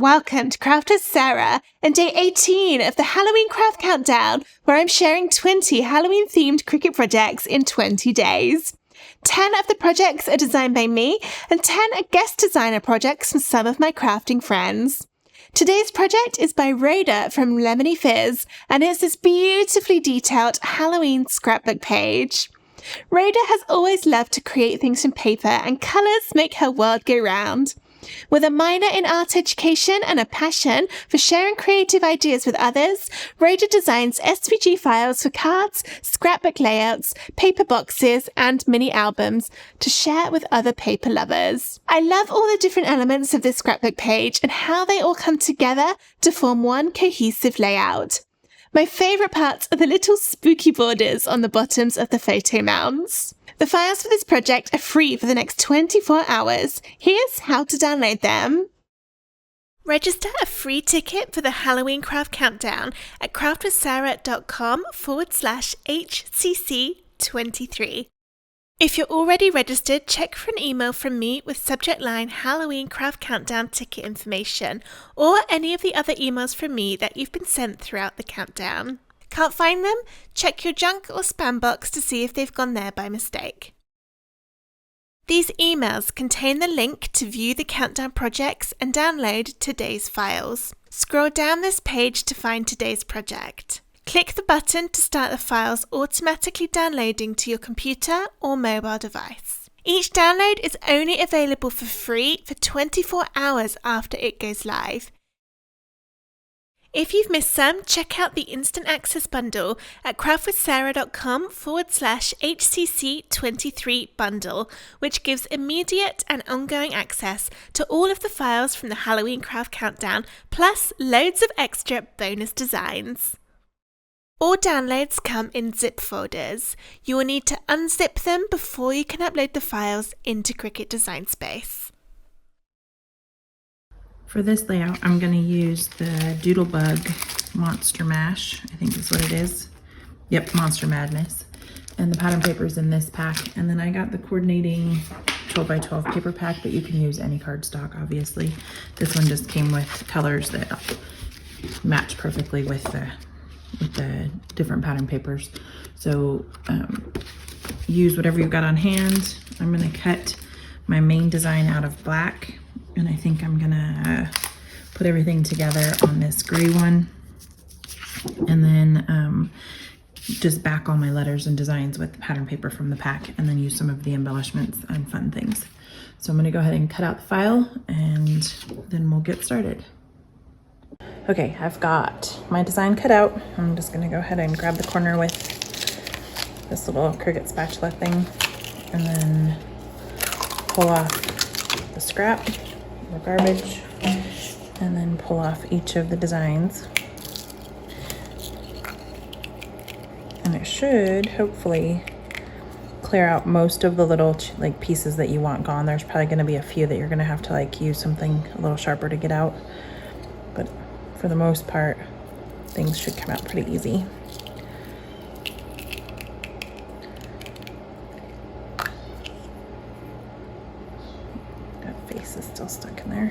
welcome to Craft with Sarah and day 18 of the Halloween Craft Countdown, where I'm sharing 20 Halloween-themed Cricut projects in 20 days. 10 of the projects are designed by me, and 10 are guest designer projects from some of my crafting friends. Today's project is by Rhoda from Lemony Fizz, and it's this beautifully detailed Halloween scrapbook page. Rhoda has always loved to create things from paper, and colours make her world go round. With a minor in art education and a passion for sharing creative ideas with others, Rhoda designs SVG files for cards, scrapbook layouts, paper boxes, and mini albums to share with other paper lovers. I love all the different elements of this scrapbook page and how they all come together to form one cohesive layout. My favourite parts are the little spooky borders on the bottoms of the photo mounts. The files for this project are free for the next 24 hours. Here's how to download them. Register a free ticket for the Halloween Craft Countdown at craftwithsarah.com/HCC23. If you're already registered, check for an email from me with subject line Halloween Craft Countdown ticket information, or any of the other emails from me that you've been sent throughout the countdown. Can't find them? Check your junk or spam box to see if they've gone there by mistake. These emails contain the link to view the countdown projects and download today's files. Scroll down this page to find today's project. Click the button to start the files automatically downloading to your computer or mobile device. Each download is only available for free for 24 hours after it goes live. If you've missed some, check out the Instant Access Bundle at craftwithsarah.com/HCC23 bundle, which gives immediate and ongoing access to all of the files from the Halloween Craft Countdown, plus loads of extra bonus designs. All downloads come in zip folders. You will need to unzip them before you can upload the files into Cricut Design Space. For this layout, I'm going to use the Doodlebug Monster Mash, I think is what it is. Yep, Monster Madness. And the pattern paper is in this pack. And then I got the coordinating 12x12 paper pack, but you can use any cardstock, obviously. This one just came with colors that match perfectly with the different pattern papers. So use whatever you've got on hand. I'm going to cut my main design out of black. And I think I'm gonna put everything together on this gray one, and then just back all my letters and designs with the pattern paper from the pack, and then use some of the embellishments and fun things. So I'm gonna go ahead and cut out the file, and then we'll get started. Okay, I've got my design cut out. I'm just gonna go ahead and grab the corner with this little Cricut spatula thing, and then pull off the scrap or garbage, and then pull off each of the designs. And it should hopefully clear out most of the little pieces that you want gone. There's probably going to be a few that you're going to have to use something a little sharper to get out, but for the most part things should come out pretty easy. Face is still stuck in there.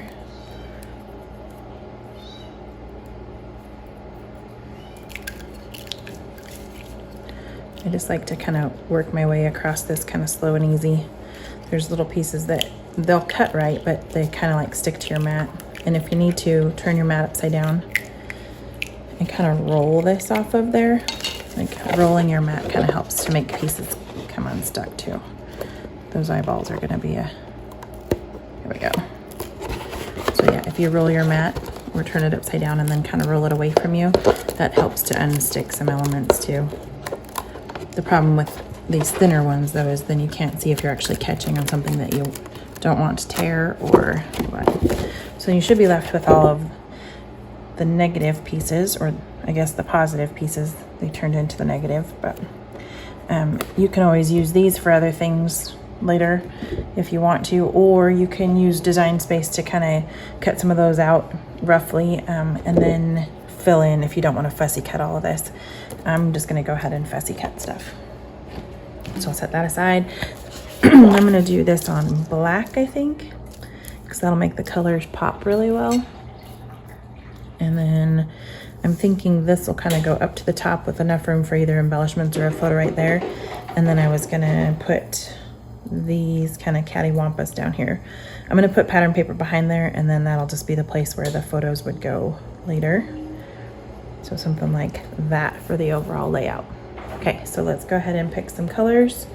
I just like to kind of work my way across this kind of slow and easy. There's little pieces that they'll cut right, but they kind of stick to your mat. And if you need to, turn your mat upside down and kind of roll this off of there. Rolling your mat kind of helps to make pieces come unstuck too. Those eyeballs are going to be Here we go. So yeah, if you roll your mat or turn it upside down and then kind of roll it away from you, that helps to unstick some elements too. The problem with these thinner ones though is then you can't see if you're actually catching on something that you don't want to tear or what. So you should be left with all of the negative pieces, or I guess the positive pieces. They turned into the negative, but you can always use these for other things later if you want to, or you can use Design Space to kind of cut some of those out roughly, and then fill in if you don't want to fussy cut all of this. I'm just going to go ahead and fussy cut stuff. So I'll set that aside. I'm going to do this on black, I think, because that'll make the colors pop really well. And then I'm thinking this will kind of go up to the top with enough room for either embellishments or a photo right there. And then I was gonna put these kind of cattywampus down here. I'm gonna put pattern paper behind there, and then that'll just be the place where the photos would go later. So something like that for the overall layout. Okay, so let's go ahead and pick some colors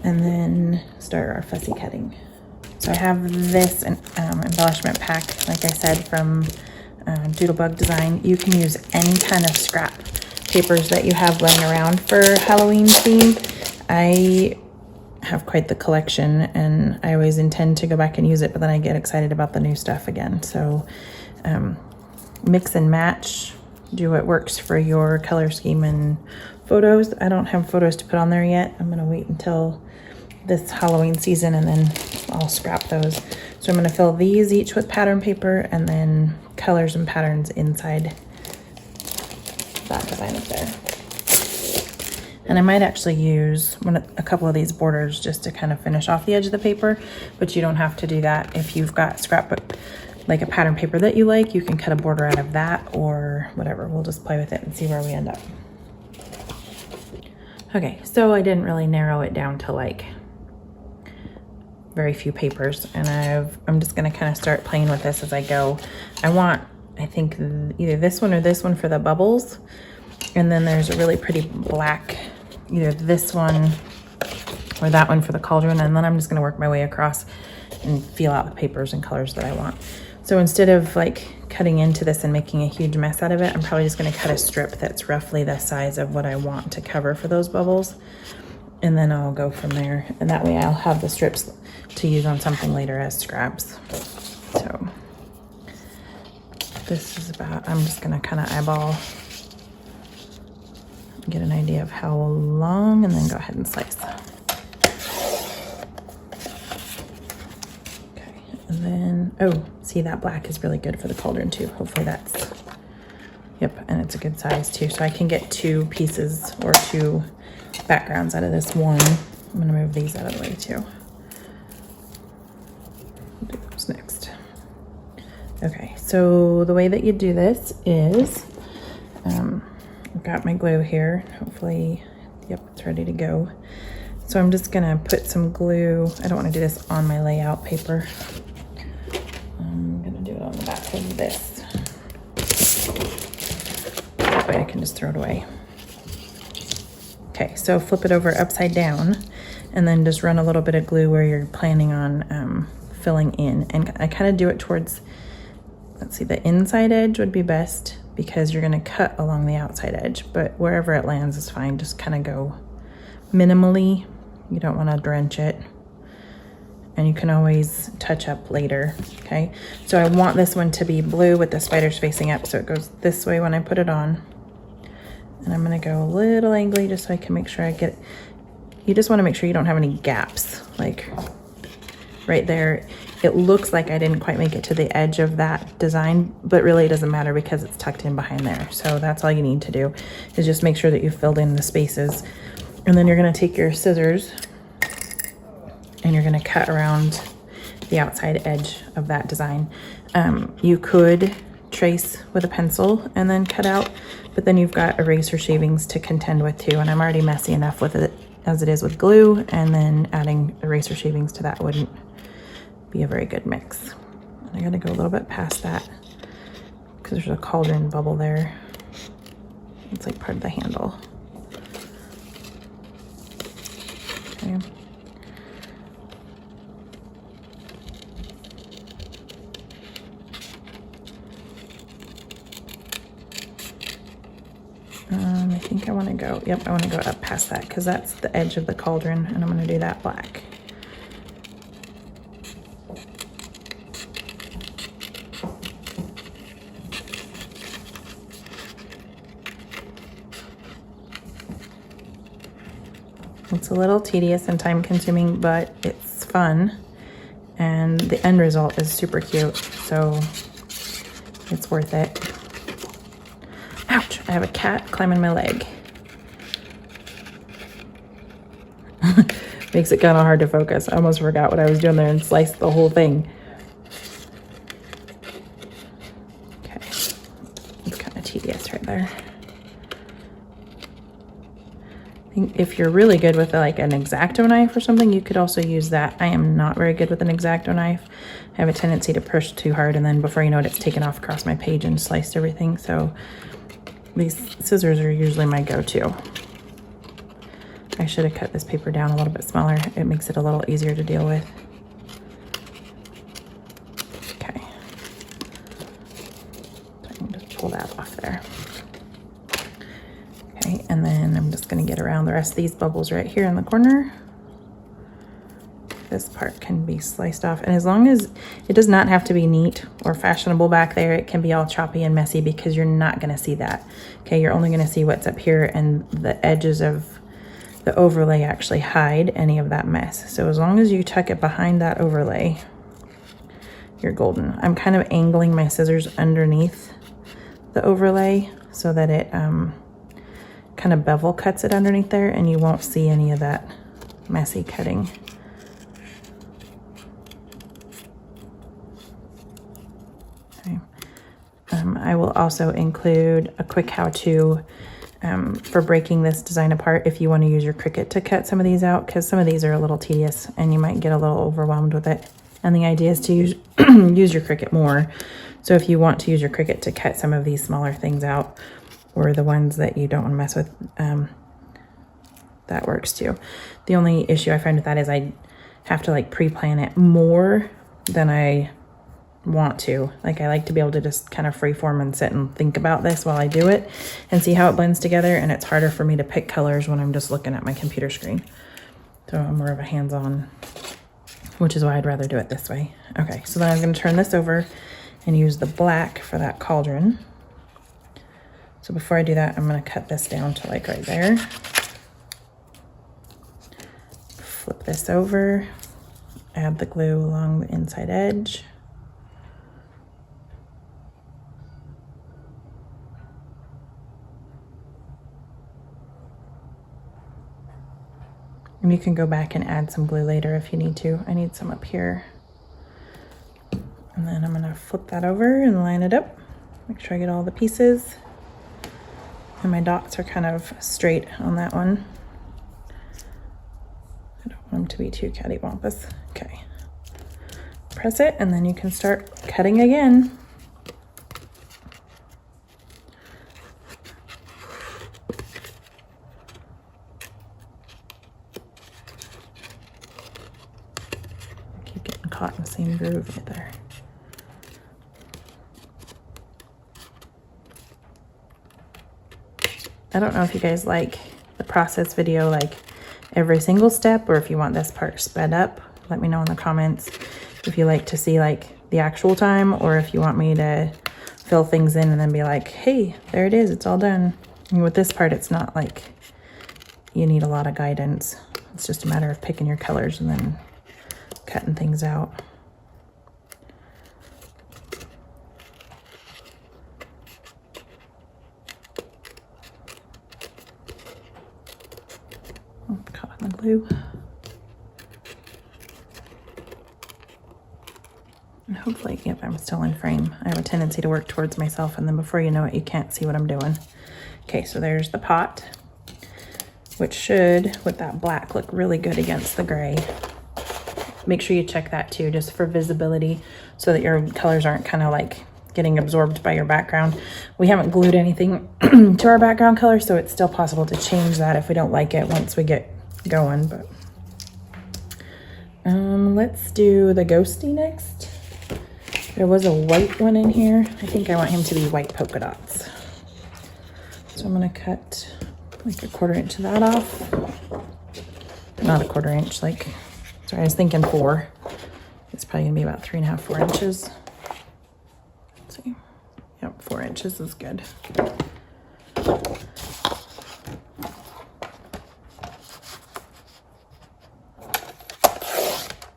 and then start our fussy cutting. So I have this embellishment pack, like I said, from Doodlebug Design. You can use any kind of scrap papers that you have laying around for Halloween theme. I have quite the collection, and I always intend to go back and use it, but then I get excited about the new stuff again. So mix and match, do what works for your color scheme and photos. I don't have photos to put on there yet. I'm gonna wait until this Halloween season and then I'll scrap those. So I'm gonna fill these each with pattern paper and then colors and patterns inside that design up there. And I might actually use a couple of these borders just to kind of finish off the edge of the paper, but you don't have to do that. If you've got scrapbook, like a pattern paper that you like, you can cut a border out of that or whatever. We'll just play with it and see where we end up. Okay, so I didn't really narrow it down to like very few papers, and I'm just gonna kind of start playing with this as I go. I think either this one or this one for the bubbles, and then there's a really pretty black, either this one or that one for the cauldron, and then I'm just gonna work my way across and feel out the papers and colors that I want. So instead of like cutting into this and making a huge mess out of it, I'm probably just gonna cut a strip that's roughly the size of what I want to cover for those bubbles. And then I'll go from there. And that way I'll have the strips to use on something later as scraps. So this is about, I'm just gonna kind of eyeball, get an idea of how long, and then go ahead and slice. And then, oh, see, that black is really good for the cauldron too. Hopefully that's, yep, and it's a good size too. So I can get 2 pieces or 2 backgrounds out of this one. I'm gonna move these out of the way too. Do those next. Okay, so the way that you do this is, I've got my glue here. Hopefully, yep, it's ready to go. So I'm just gonna put some glue. I don't wanna do this on my layout paper. I'm gonna do it on the back of this. That way I can just throw it away. Okay, so flip it over upside down and then just run a little bit of glue where you're planning on filling in. And I kind of do it towards, let's see, the inside edge would be best because you're gonna cut along the outside edge, but wherever it lands is fine. Just kind of go minimally. You don't wanna drench it. And you can always touch up later, okay? So I want this one to be blue with the spiders facing up, so it goes this way when I put it on. And I'm gonna go a little angly just so I can make sure I get it. You just wanna make sure you don't have any gaps, like right there. It looks like I didn't quite make it to the edge of that design, but really it doesn't matter because it's tucked in behind there. So that's all you need to do is just make sure that you filled in the spaces. And then you're gonna take your scissors and you're gonna cut around the outside edge of that design. You could trace with a pencil and then cut out, but then you've got eraser shavings to contend with too, and I'm already messy enough with it as it is with glue, and then adding eraser shavings to that wouldn't be a very good mix. And I gotta go a little bit past that because there's a cauldron bubble there. It's like part of the handle. Okay. I think I want to go, yep, I want to go up past that because that's the edge of the cauldron, and I'm going to do that black. It's a little tedious and time consuming, but it's fun, and the end result is super cute, so it's worth it. Ouch, I have a cat climbing my leg. Makes it kind of hard to focus. I almost forgot what I was doing there and sliced the whole thing. Okay, piece right there. I think if you're really good with like an X-Acto knife or something, you could also use that. I am not very good with an X-Acto knife. I have a tendency to push too hard, and then before you know it, it's taken off across my page and sliced everything. So these scissors are usually my go-to. I should have cut this paper down a little bit smaller. It makes it a little easier to deal with. Okay. So I can just pull that off there. Okay, and then I'm just gonna get around the rest of these bubbles right here in the corner. This part can be sliced off, and as long as it does not have to be neat or fashionable back there, it can be all choppy and messy because you're not gonna see that. Okay, you're only gonna see what's up here, and the edges of the overlay actually hide any of that mess. So as long as you tuck it behind that overlay, you're golden. I'm kind of angling my scissors underneath the overlay so that it kind of bevel cuts it underneath there, and you won't see any of that messy cutting. Okay. I will also include a quick how-to for breaking this design apart if you want to use your Cricut to cut some of these out, because some of these are a little tedious and you might get a little overwhelmed with it. And the idea is to use use your Cricut more. So if you want to use your Cricut to cut some of these smaller things out, or the ones that you don't want to mess with, that works too. The only issue I find with that is I have to like pre-plan it more than I want to. Like I like to be able to just kind of freeform and sit and think about this while I do it and see how it blends together, and it's harder for me to pick colors when I'm just looking at my computer screen. So I'm more of a hands-on, which is why I'd rather do it this way. Okay, so then I'm going to turn this over and use the black for that cauldron. So before I do that, I'm going to cut this down to like right there. Flip this over, add the glue along the inside edge. And you can go back and add some glue later if you need to. I need some up here. And then I'm gonna flip that over and line it up. Make sure I get all the pieces. And my dots are kind of straight on that one. I don't want them to be too cattywampus. Okay. Press it, and then you can start cutting again. Caught in the same groove right there. I don't know if you guys like the process video, like every single step, or if you want this part sped up. Let me know in the comments if you like to see like the actual time, or if you want me to fill things in and then be like, hey, there it is, it's all done. And with this part, it's not like you need a lot of guidance. It's just a matter of picking your colors and then cutting things out. Oh, caught on the glue. And hopefully, yep, I'm still in frame. I have a tendency to work towards myself, and then before you know it, you can't see what I'm doing. Okay, so there's the pot, which should, with that black, look really good against the gray. Make sure you check that too, just for visibility, so that your colors aren't kind of like getting absorbed by your background. We haven't glued anything to our background color, so it's still possible to change that if we don't like it once we get going. But let's do the ghosty next. There was a white one in here. I think I want him to be white polka dots. So I'm gonna cut like 1/4 inch of that off. Not 1/4 inch, like, sorry, I was thinking 4. It's probably gonna be about 3.5, 4 inches. Let's see. Yep, 4 inches is good.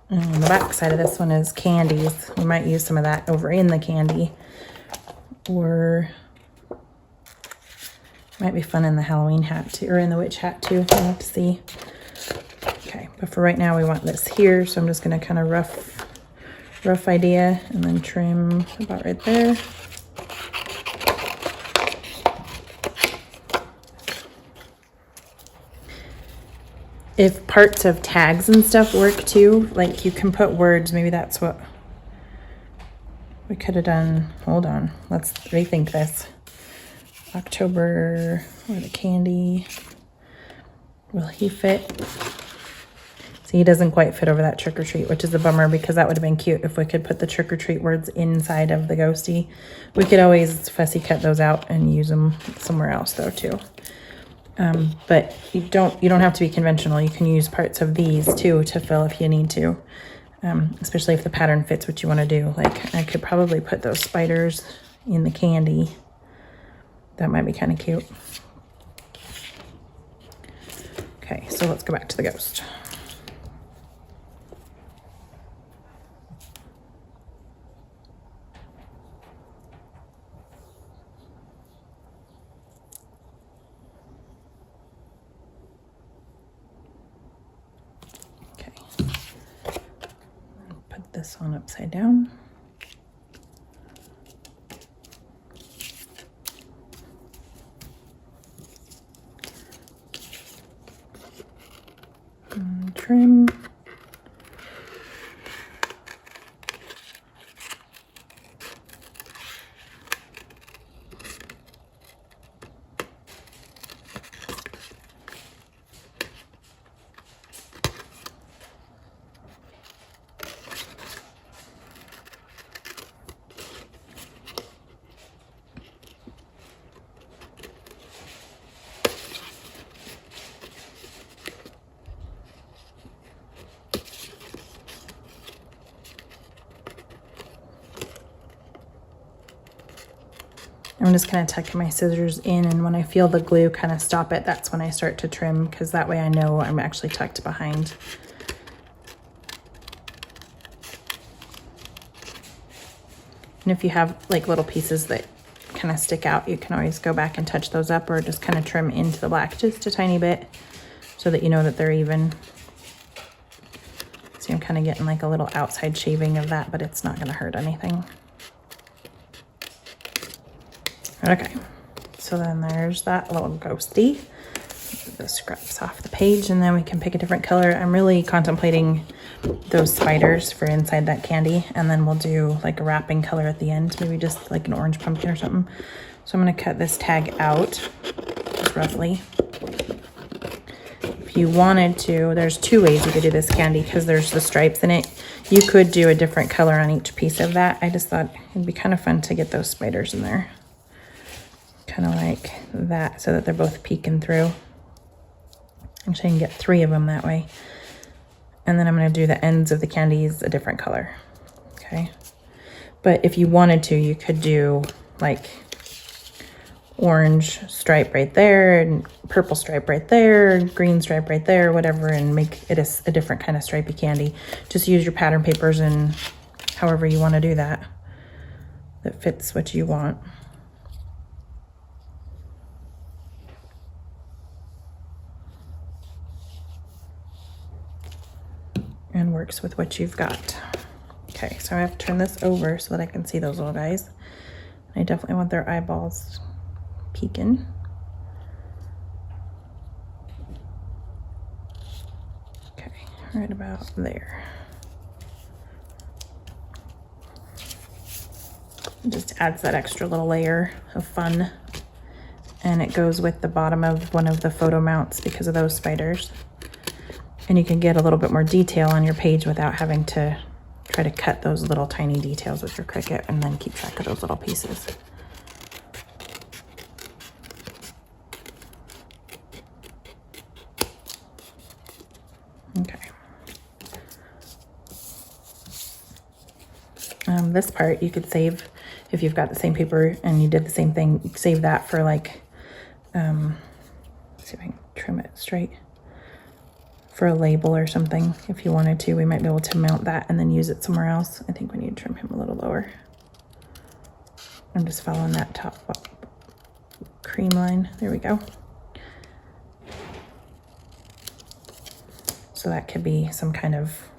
And the back side of this one is candies. We might use some of that over in the candy, or might be fun in the Halloween hat too, or in the witch hat too. We'll have to see. Okay, but for right now we want this here, so I'm just gonna kind of rough idea and then trim about right there. if parts of tags and stuff work too, like you can put words, maybe that's what we could have done. Hold on, let's rethink this. October, or the candy, will he fit? See, he doesn't quite fit over that trick or treat, which is a bummer because that would have been cute if we could put the trick or treat words inside of the ghosty. We could always fussy cut those out and use them somewhere else though too. But you don't have to be conventional. You can use parts of these too to fill if you need to, especially if the pattern fits what you want to do. Like I could probably put those spiders in the candy. That might be kind of cute. Okay, so let's go back to the ghost. Okay, put this on upside down. Trim. I'm just kind of tucking my scissors in, and when I feel the glue kind of stop it, that's when I start to trim, because that way I know I'm actually tucked behind. And if you have like little pieces that kind of stick out, you can always go back and touch those up, or just kind of trim into the black just a tiny bit so that you know that they're even. See, I'm kind of getting like a little outside shaving of that, but it's not going to hurt anything. Okay, so then there's that little ghosty. The scraps off the page, and then we can pick a different color. I'm really contemplating those spiders for inside that candy, and then we'll do like a wrapping color at the end, maybe just like an orange pumpkin or something. So I'm going to cut this tag out just roughly. If you wanted to, there's two ways you could do this candy because there's the stripes in it. You could do a different color on each piece of that. I just thought it'd be kind of fun to get those spiders in there. Kind of like that, so that they're both peeking through. Actually, I can get 3 of them that way. And then I'm going to do the ends of the candies a different color. Okay. But if you wanted to, you could do like orange stripe right there, and purple stripe right there, green stripe right there, whatever, and make it a different kind of stripey candy. Just use your pattern papers and however you want to do that. That fits what you want. And works with what you've got. Okay, so I have to turn this over so that I can see those little guys. I definitely want their eyeballs peeking. Okay, right about there. It just adds that extra little layer of fun. And it goes with the bottom of one of the photo mounts because of those spiders. And you can get a little bit more detail on your page without having to try to cut those little tiny details with your Cricut and then keep track of those little pieces. Okay. This part you could save if you've got the same paper and you did the same thing. You save that for like, let's see if I can trim it straight. For a label or something, if you wanted to, we might be able to mount that and then use it somewhere else. I think we need to trim him a little lower. I'm just following that top cream line. There we go. So that could be some kind of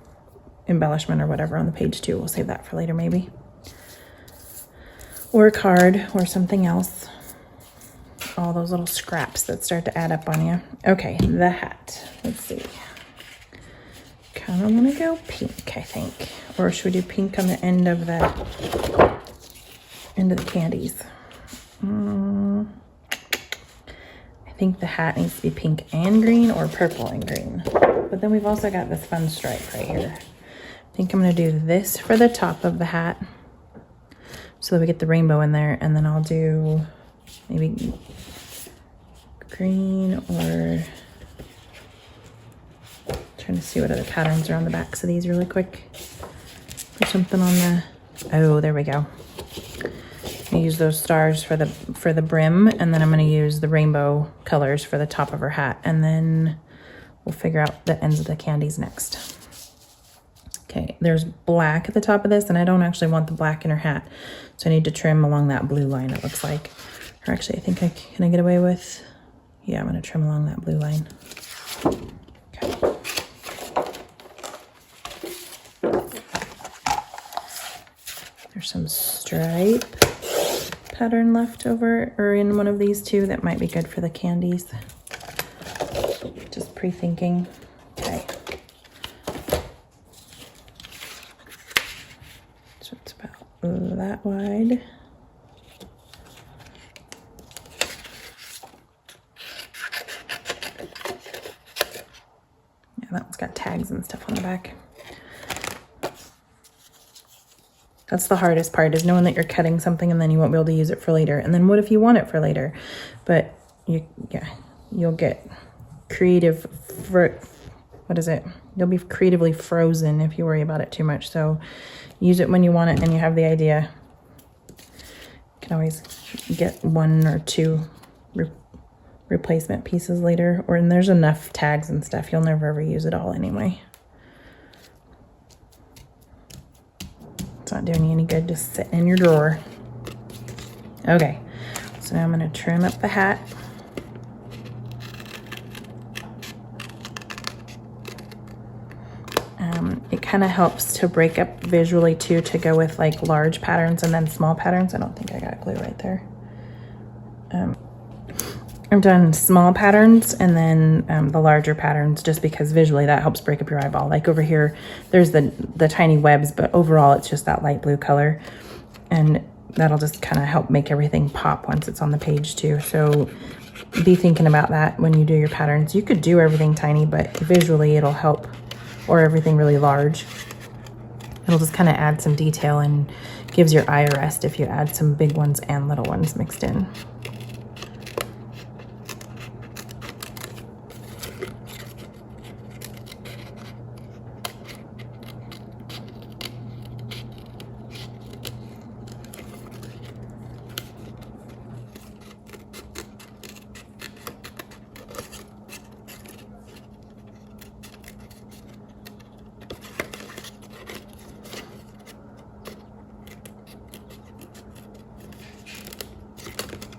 embellishment or whatever on the page too. We'll save that for later maybe. Or a card or something else. All those little scraps that start to add up on you. Okay, the hat. Let's see. kind of want to go pink, I think. Or should we do pink on the end of the candies? I think the hat needs to be pink and green or purple and green. But then we've also got this fun stripe right here. I think I'm going to do this for the top of the hat so that we get the rainbow in there. And then I'll do maybe green or... trying to see what other patterns are on the backs of these really quick. Put something on the... oh, there we go. I use those stars for the brim, and then I'm going to use the rainbow colors for the top of her hat, and then we'll figure out the ends of the candies next. Okay, there's black at the top of this, and I don't actually want the black in her hat, so I need to trim along that blue line, it looks like. Or actually, I think can I get away with... yeah, I'm going to trim along that blue line. Okay. There's some stripe pattern left over, or in one of these two that might be good for the candies. Just pre-thinking. Okay. So it's about that wide. Yeah, that one's got tags and stuff on the back. That's the hardest part, is knowing that you're cutting something and then you won't be able to use it for later. And then what if you want it for later? But you'll get creative, what is it? You'll be creatively frozen if you worry about it too much. So use it when you want it and you have the idea. You can always get one or two replacement pieces later. And there's enough tags and stuff. You'll never ever use it all anyway. It's not doing you any good just sitting in your drawer. Okay, so now I'm going to trim up the hat. It kind of helps to break up visually too, to go with like large patterns and then small patterns. I don't think I got glue right there. I've done small patterns and then the larger patterns, just because visually that helps break up your eyeball. Like over here, there's the tiny webs, but overall it's just that light blue color. And that'll just kind of help make everything pop once it's on the page too. So be thinking about that when you do your patterns. You could do everything tiny, but visually it'll help, or everything really large. It'll just kind of add some detail and gives your eye a rest if you add some big ones and little ones mixed in.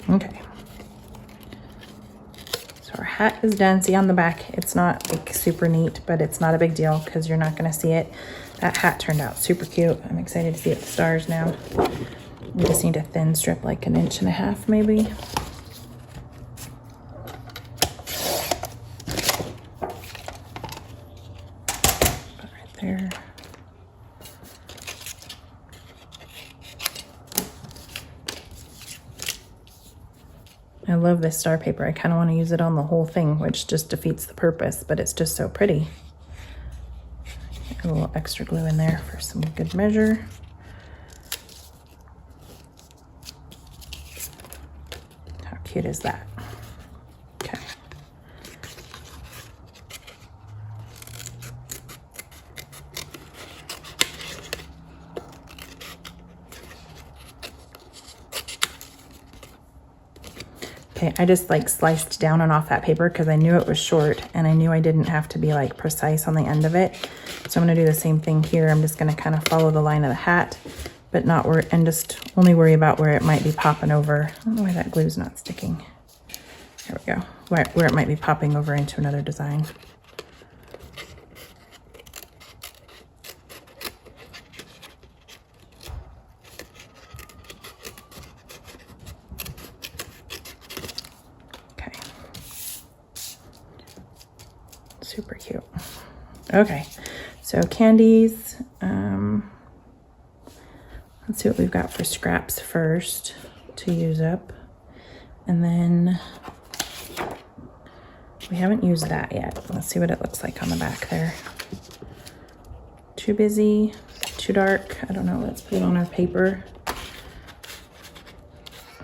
Okay, so our hat is done. See on the back, it's not like super neat, but it's not a big deal because you're not going to see it. That hat turned out super cute. I'm excited to see it with stars now. We just need a thin strip, like 1.5 inches maybe. Put right there. I love this star paper. I kind of want to use it on the whole thing, which just defeats the purpose, but it's just so pretty. A little extra glue in there for some good measure. How cute is that? Okay. Okay, I just like sliced down and off that paper because I knew it was short and I knew I didn't have to be like precise on the end of it. So I'm gonna do the same thing here. I'm just gonna kind of follow the line of the hat, but not worry, and just only worry about where it might be popping over. I don't know why that glue's not sticking. There we go. Where it might be popping over into another design. Super cute. Okay, So candies, let's see what we've got for scraps first to use up. And then we haven't used that yet. Let's see what it looks like on the back there. Too busy, too dark. I don't know, let's put it on our paper.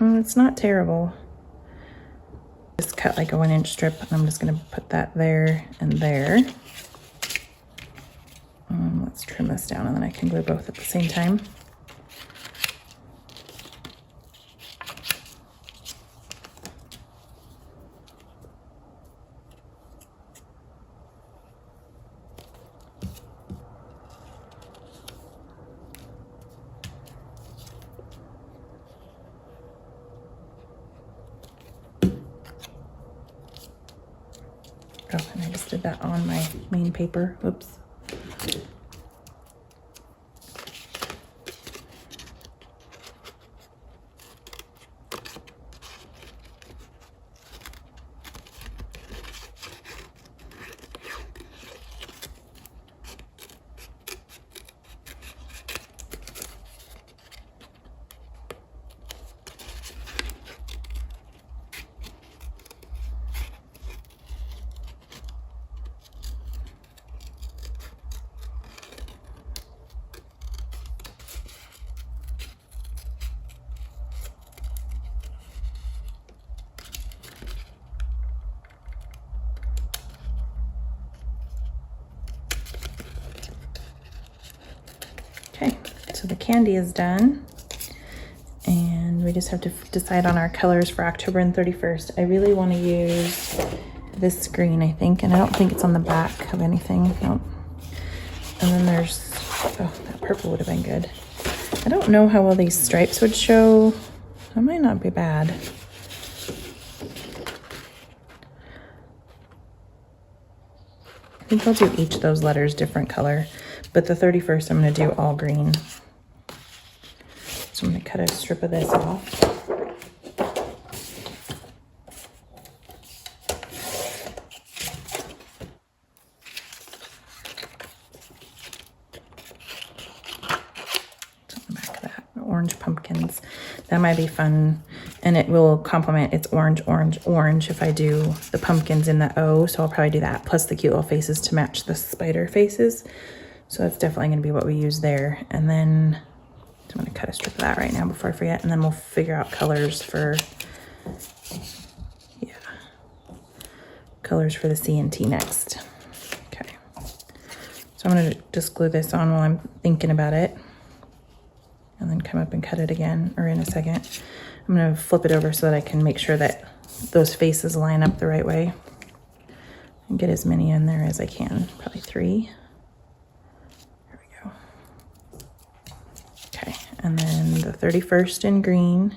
Oh, it's not terrible. Just cut like a 1-inch strip, and I'm just gonna put that there and there. Let's trim this down and then I can glue both at the same time. Oh, and I just did that on my main paper. Whoops. Okay, so the candy is done, and we just have to decide on our colors for October and 31st. I really want to use this green, I think, and I don't think it's on the back of anything. Nope. And then there's, oh, that purple would have been good. I don't know how well these stripes would show. That might not be bad. I think I'll do each of those letters different color. But the 31st, I'm going to do all green. So I'm going to cut a strip of this off. What's on the back of that? Orange pumpkins. That might be fun. And it will complement, it's orange, orange, orange if I do the pumpkins in the O. So I'll probably do that, plus the cute little faces to match the spider faces. So that's definitely going to be what we use there. And then I'm going to cut a strip of that right now before I forget. And then we'll figure out colors for, yeah, colors for the C and T next. Okay. So I'm going to just glue this on while I'm thinking about it. And then come up and cut it again, or in a second. I'm going to flip it over so that I can make sure that those faces line up the right way. And get as many in there as I can, probably 3. Okay, and then the 31st in green.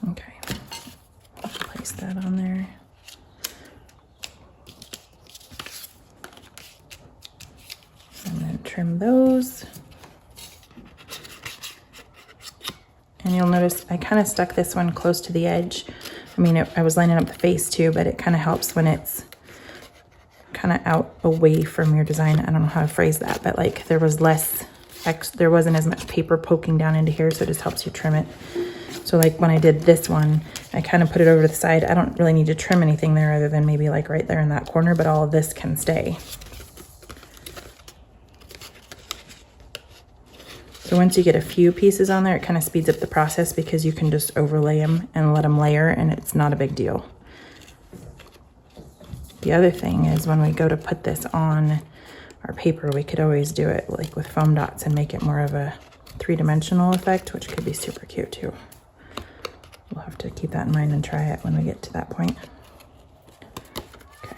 Okay, place that on there. And then trim those. And you'll notice I kind of stuck this one close to the edge. I mean, I was lining up the face too, but it kind of helps when it's kind of out away from your design. I don't know how to phrase that, but like there was there wasn't as much paper poking down into here, so it just helps you trim it. So like when I did this one, I kind of put it over to the side. I don't really need to trim anything there other than maybe like right there in that corner, but all of this can stay. So once you get a few pieces on there, it kind of speeds up the process because you can just overlay them and let them layer, and it's not a big deal. The other thing is when we go to put this on our paper, we could always do it like with foam dots and make it more of a 3-dimensional effect, which could be super cute too. We'll have to keep that in mind and try it when we get to that point. Okay.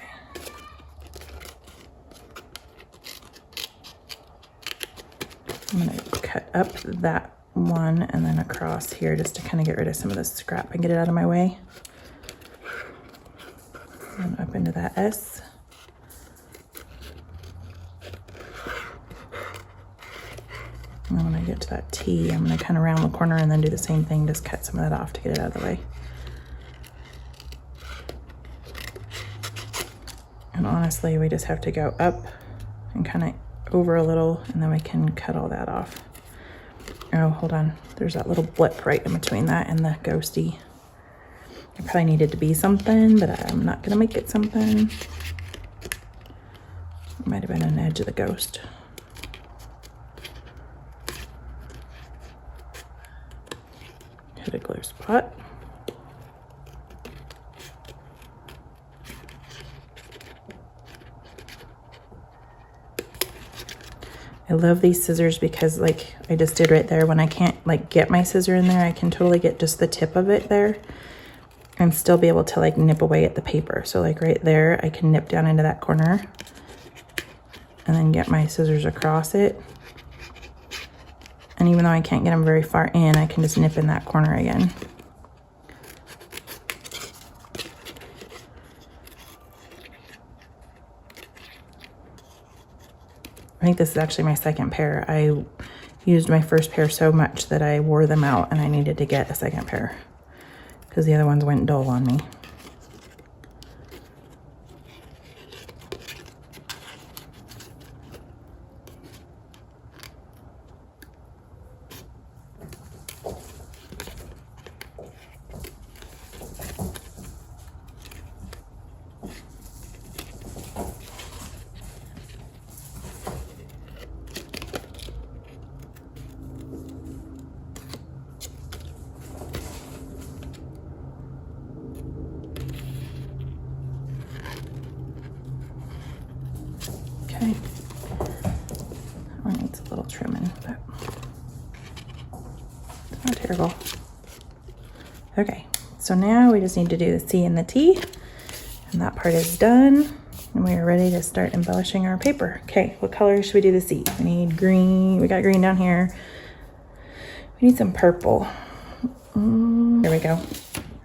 I'm going to cut up that one and then across here just to kind of get rid of some of the scrap and get it out of my way. And up into that S. And then get to that T, I'm gonna kind of round the corner and then do the same thing, just cut some of that off to get it out of the way. And honestly, we just have to go up and kind of over a little, and then we can cut all that off. Oh, hold on. There's that little blip right in between that and the ghosty. It probably needed to be something, but I'm not gonna make it something. It might have been an edge of the ghost. Hit a glue spot. I love these scissors because like I just did right there, when I can't like get my scissor in there, I can totally get just the tip of it there and still be able to like nip away at the paper. So like right there, I can nip down into that corner and then get my scissors across it. And even though I can't get them very far in, I can just nip in that corner again. I think this is actually my second pair. I used my first pair so much that I wore them out and I needed to get a second pair because the other ones went dull on me. Okay, that one needs a little trimming, but it's not terrible. Okay, so now we just need to do the C and the T, and that part is done, and we are ready to start embellishing our paper. Okay, what color should we do the C? We need green. We got green down here. We need some purple. There we go.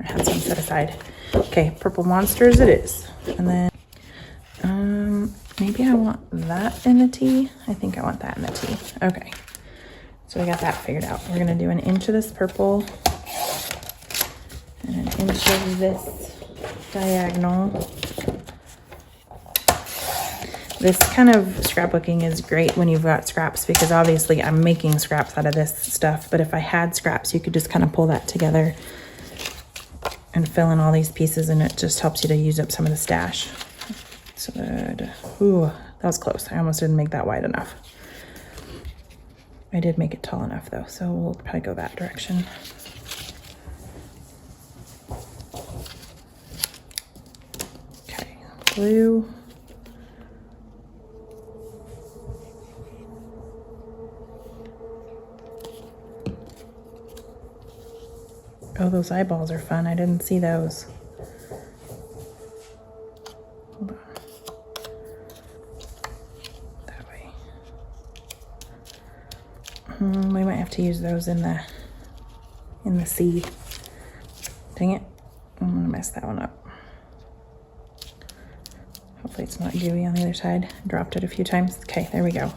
I had some set aside. Okay, purple monsters it is. And then maybe I want that in the T. I think I want that in the T. Okay, so we got that figured out. We're gonna do an inch of this purple and an inch of this diagonal. This kind of scrapbooking is great when you've got scraps because obviously I'm making scraps out of this stuff, but if I had scraps, you could just kind of pull that together and fill in all these pieces, and it just helps you to use up some of the stash. So ooh, that was close. I almost didn't make that wide enough. I did make it tall enough though, so we'll probably go that direction. Okay, glue. Oh, those eyeballs are fun. I didn't see those. Hold on. That way. We might have to use those in the C. Dang it. I'm gonna mess that one up. Hopefully it's not gooey on the other side. Dropped it a few times. Okay, there we go.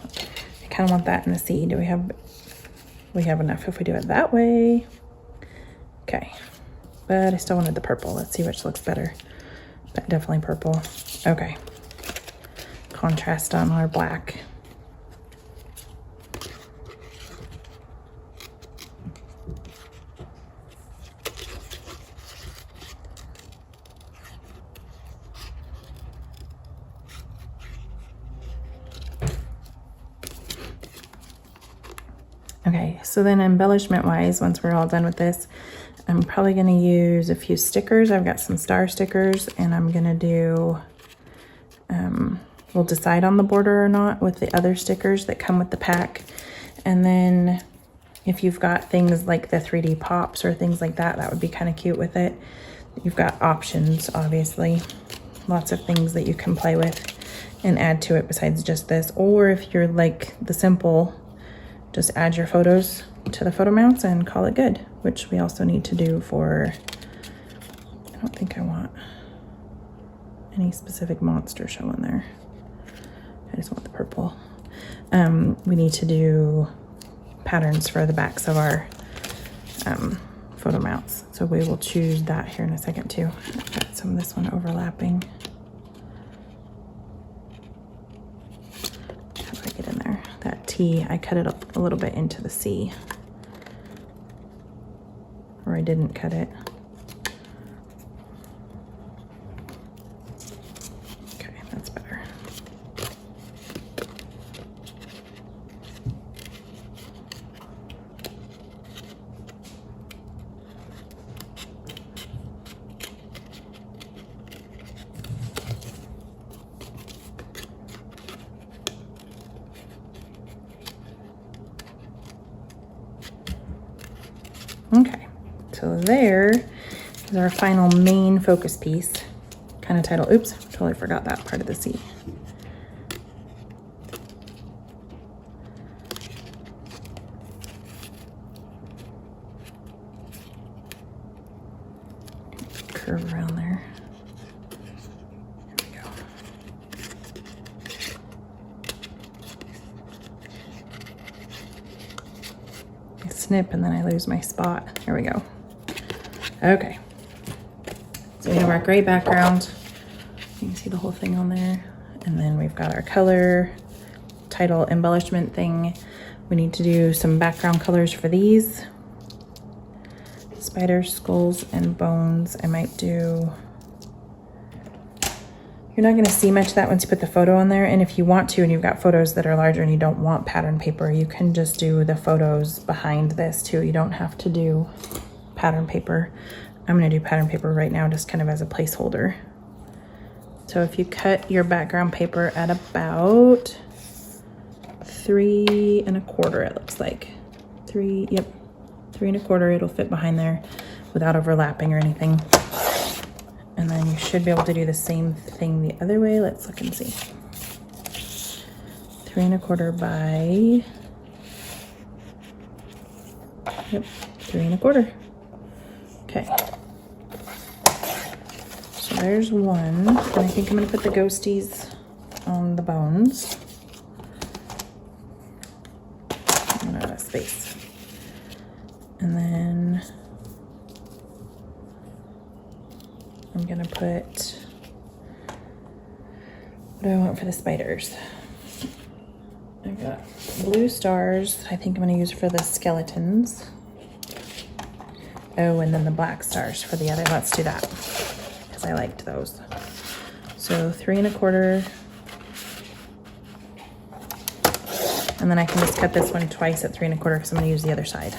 I kind of want that in the C. Do we have enough if we do it that way? Okay, but I still wanted the purple. Let's see which looks better. But definitely purple. Okay. Contrast on our black. Okay, so then embellishment wise, once we're all done with this, I'm probably going to use a few stickers. I've got some star stickers, and I'm going to do, we'll decide on the border or not with the other stickers that come with the pack. And then if you've got things like the 3D pops or things like that, that would be kind of cute with it. You've got options, obviously. Lots of things that you can play with and add to it besides just this. Or if you're like the simple, just add your photos to the photo mounts and call it good, which we also need to do for, I don't think I want any specific monster showing there. I just want the purple. We need to do patterns for the backs of our photo mounts. So we will choose that here in a second too. I've got some of this one overlapping. How do I get in there? That T, I cut it a little bit into the C. Or I didn't cut it. Okay, that's better. Okay, so there is our final main focus piece. Kind of title, oops, totally forgot that part of the C. Curve around there. There we go. I snip and then I lose my spot. There we go. Okay. So we have our gray background. You can see the whole thing on there. And then we've got our color, title, embellishment thing. We need to do some background colors for these. Spiders, skulls, and bones. I might do... You're not going to see much of that once you put the photo on there. And if you want to, and you've got photos that are larger and you don't want pattern paper, you can just do the photos behind this too. You don't have to do pattern paper. I'm going to do pattern paper right now just kind of as a placeholder. So if you cut your background paper at about 3 1/4, it looks like. 3, yep, 3 1/4, it'll fit behind there without overlapping or anything. And then you should be able to do the same thing the other way. Let's look and see. 3 1/4 by, yep, 3 1/4. Okay. So there's one. And I think I'm gonna put the ghosties on the bones. I'm out of space. And then I'm gonna put, what do I want for the spiders? I've got blue stars, I think I'm gonna use for the skeletons. Oh, and then the black stars for the other, let's do that, because I liked those. So 3 1/4. And then I can just cut this one twice at 3 1/4 because I'm gonna use the other side.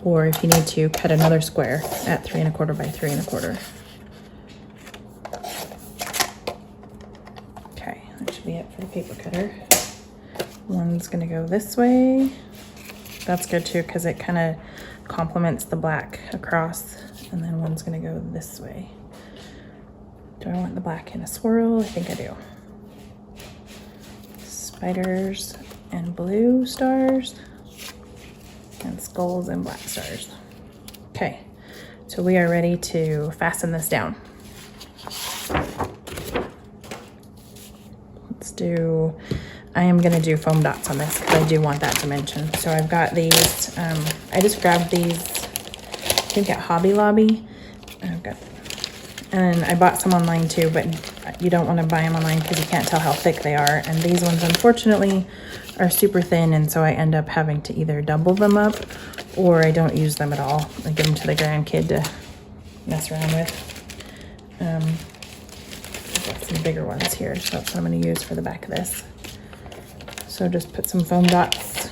Or if you need to, cut another square at 3 1/4 by 3 1/4. Okay, that should be it for the paper cutter. One's gonna go this way. That's good too, because it kind of complements the black across. And then one's gonna go this way. Do I want the black in a swirl? I think I do. Spiders and blue stars. And skulls and black stars. Okay, so we are ready to fasten this down. Let's do, I am gonna do foam dots on this because I do want that dimension. So I've got these, I just grabbed these, I think at Hobby Lobby. And I bought some online too, but you don't want to buy them online because you can't tell how thick they are. And these ones, unfortunately, are super thin, and so I end up having to either double them up or I don't use them at all. I give them to the grandkid to mess around with. I've got some bigger ones here, so that's what I'm going to use for the back of this. So just put some foam dots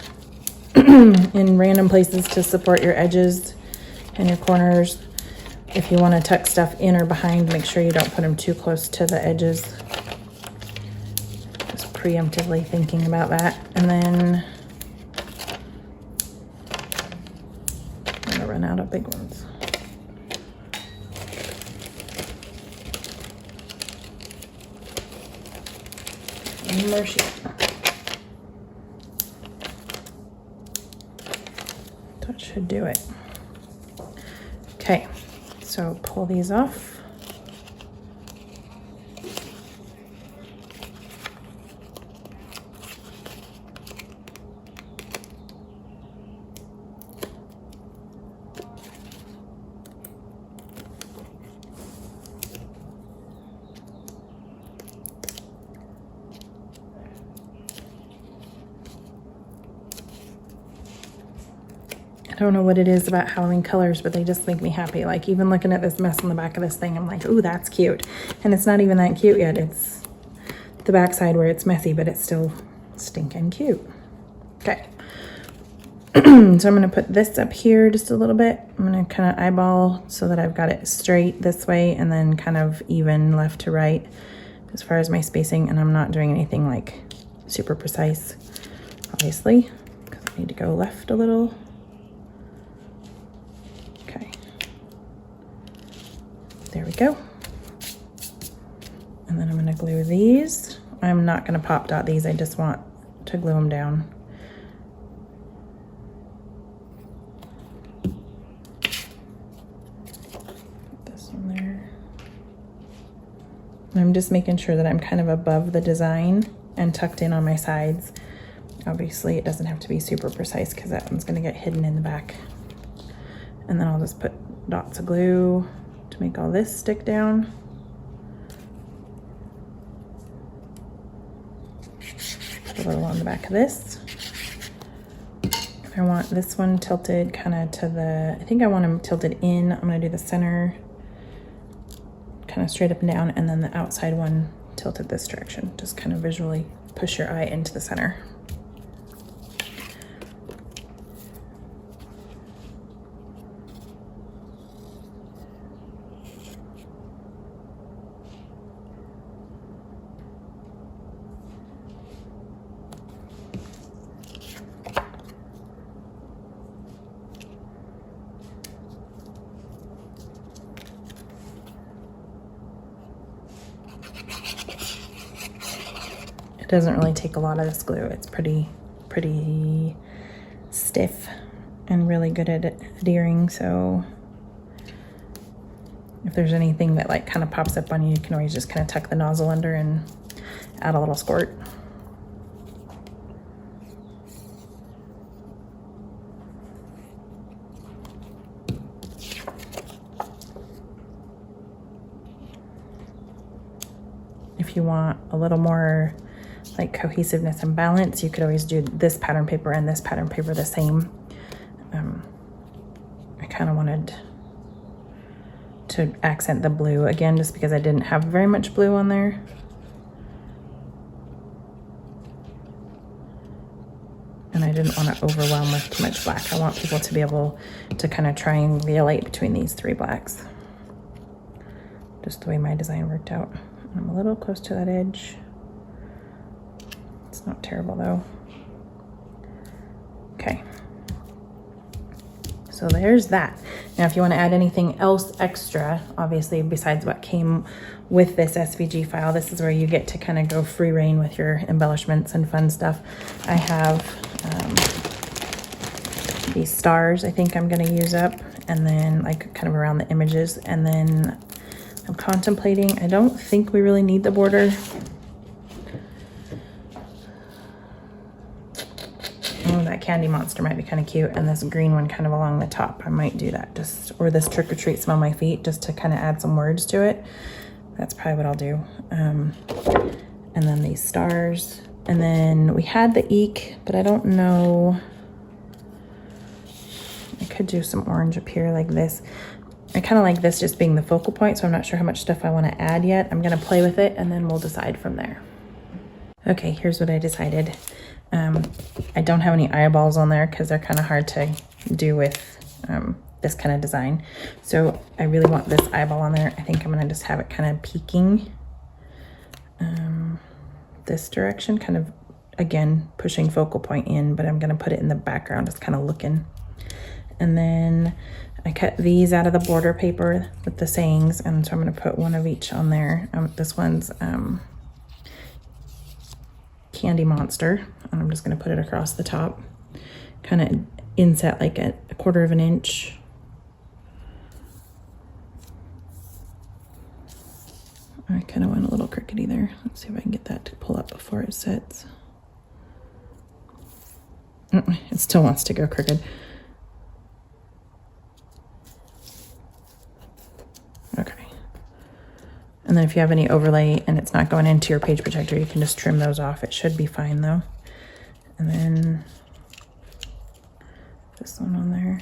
in random places to support your edges and your corners. If you want to tuck stuff in or behind, make sure you don't put them too close to the edges. Just preemptively thinking about that. And then I'm gonna run out of big ones. One more sheet. That should do it. Okay. So pull these off. I don't know what it is about Halloween colors, but they just make me happy. Like even looking at this mess on the back of this thing, I'm like, ooh, that's cute. And it's not even that cute yet. It's the backside where it's messy, but it's still stinking cute. Okay. So I'm going to put this up here just a little bit. I'm going to kind of eyeball so that I've got it straight this way and then kind of even left to right as far as my spacing. And I'm not doing anything like super precise, obviously, because I need to go left a little. Okay. There we go. And then I'm going to glue these. I'm not going to pop dot these. I just want to glue them down. I'm just making sure that I'm kind of above the design and tucked in on my sides. Obviously it doesn't have to be super precise because that one's going to get hidden in the back. And then I'll just put dots of glue to make all this stick down. Put a little on the back of this. I want this one tilted kind of to the, I think I want them tilted in. I'm going to do the center kind of straight up and down, and then the outside one tilted this direction. Just kind of visually push your eye into the center. It doesn't really take a lot of this glue. It's pretty stiff and really good at adhering. So if there's anything that like kind of pops up on you, you can always just kind of tuck the nozzle under and add a little squirt. If you want a little more like cohesiveness and balance, you could always do this pattern paper and this pattern paper the same. I kind of wanted to accent the blue again just because I didn't have very much blue on there. And I didn't want to overwhelm with too much black. I want people to be able to kind of triangulate between these three blacks. Just the way my design worked out. I'm a little close to that edge. It's not terrible though. Okay. So there's that. Now if you want to add anything else extra, obviously besides what came with this SVG file, this is where you get to kind of go free reign with your embellishments and fun stuff. I have these stars I think I'm going to use up, and then like kind of around the images, and then I'm contemplating, I don't think we really need the border. Oh, that candy monster might be kind of cute, and this green one kind of along the top. I might do that, just, or this trick or treat smell my feet, just to kind of add some words to it. That's probably what I'll do. And then these stars, and then we had the eek, but I don't know. I could do some orange up here like this. I kind of like this just being the focal point, so I'm not sure how much stuff I want to add yet. I'm going to play with it and then we'll decide from there. Okay, here's what I decided. I don't have any eyeballs on there because they're kind of hard to do with this kind of design. So I really want this eyeball on there. I think I'm going to just have it kind of peeking this direction, kind of, again, pushing focal point in, but I'm going to put it in the background, just kind of looking. And then I cut these out of the border paper with the sayings, and so I'm going to put one of each on there. This one's Candy Monster, and I'm just going to put it across the top, kind of inset like a 1/4 of an inch. I kind of went a little crookedy there. Let's see if I can get that to pull up before it sets. It still wants to go crooked. Okay. And then if you have any overlay and it's not going into your page protector, you can just trim those off. It should be fine though. And then this one on there.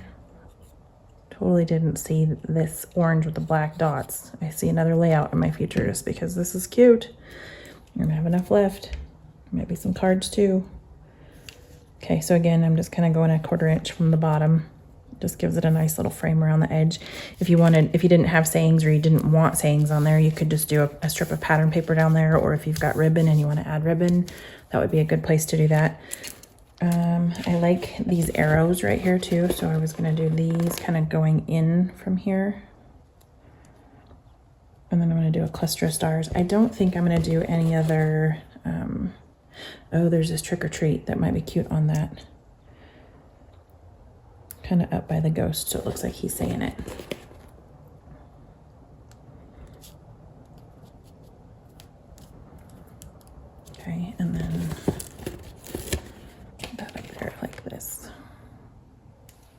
totally didn't see this orange with the black dots. I see another layout in my future just because this is cute. I don't have enough left. Maybe some cards too. Okay, so again, I'm just kind of going 1/4 inch from the bottom. Just gives it a nice little frame around the edge. If you didn't have sayings or you didn't want sayings on there, you could just do a strip of pattern paper down there, or if you've got ribbon and you want to add ribbon, that would be a good place to do that. I like these arrows right here too, so I was going to do these kind of going in from here. And then I'm going to do a cluster of stars. I don't think I'm going to do any other, oh, there's this trick or treat that might be cute on that. Kind of up by the ghost, so it looks like he's saying it. Okay, and then put that up there like this.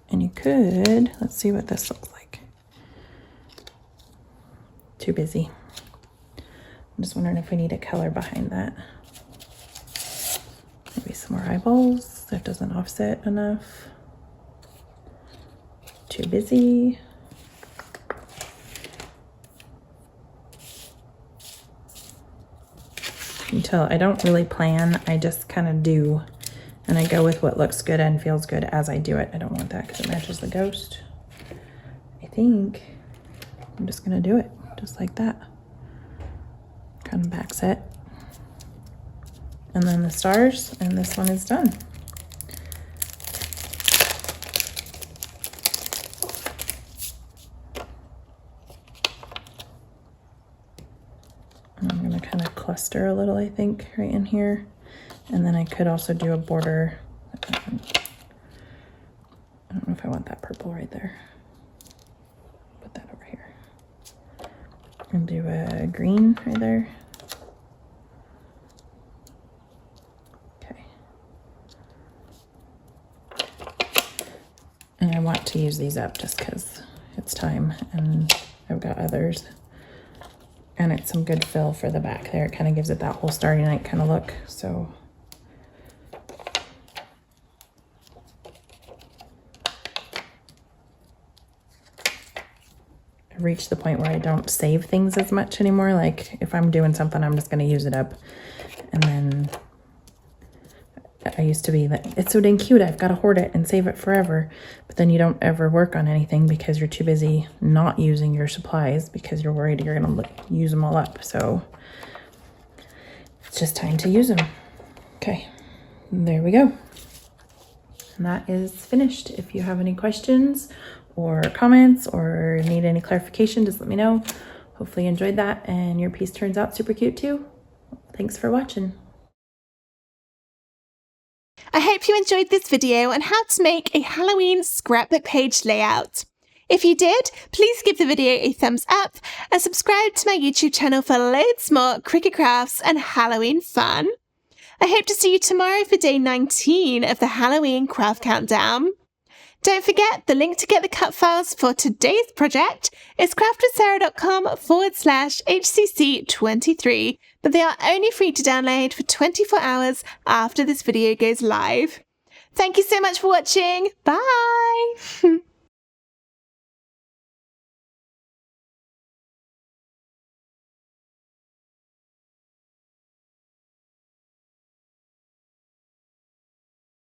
And you could, let's see what this looks like. Too busy. I'm just wondering if we need a color behind that. Maybe some more eyeballs, that doesn't offset enough. Too busy. You can tell I don't really plan, I just kind of do. And I go with what looks good and feels good as I do it. I don't want that because it matches the ghost. I think I'm just gonna do it just like that. Kind of back set. And then the stars, and this one is done. And I'm gonna kind of cluster a little, I think, right in here. And then I could also do a border. I don't know if I want that purple right there. Put that over here. And do a green right there. Okay. And I want to use these up just because it's time and I've got others. And it's some good fill for the back there. It kind of gives it that whole Starry Night kind of look. So I've reached the point where I don't save things as much anymore. Like if I'm doing something, I'm just going to use it up. And then I used to be like, it's so dang cute, I've got to hoard it and save it forever. But then you don't ever work on anything because you're too busy not using your supplies because you're worried you're going to use them all up. So it's just time to use them. Okay, there we go. And that is finished. If you have any questions or comments or need any clarification, just let me know. Hopefully you enjoyed that and your piece turns out super cute too. Thanks for watching. I hope you enjoyed this video on how to make a Halloween scrapbook page layout. If you did, please give the video a thumbs up and subscribe to my YouTube channel for loads more Cricut crafts and Halloween fun. I hope to see you tomorrow for day 19 of the Halloween craft countdown. Don't forget, the link to get the cut files for today's project is craftwithsarah.com/HCC23, but they are only free to download for 24 hours after this video goes live. Thank you so much for watching. Bye!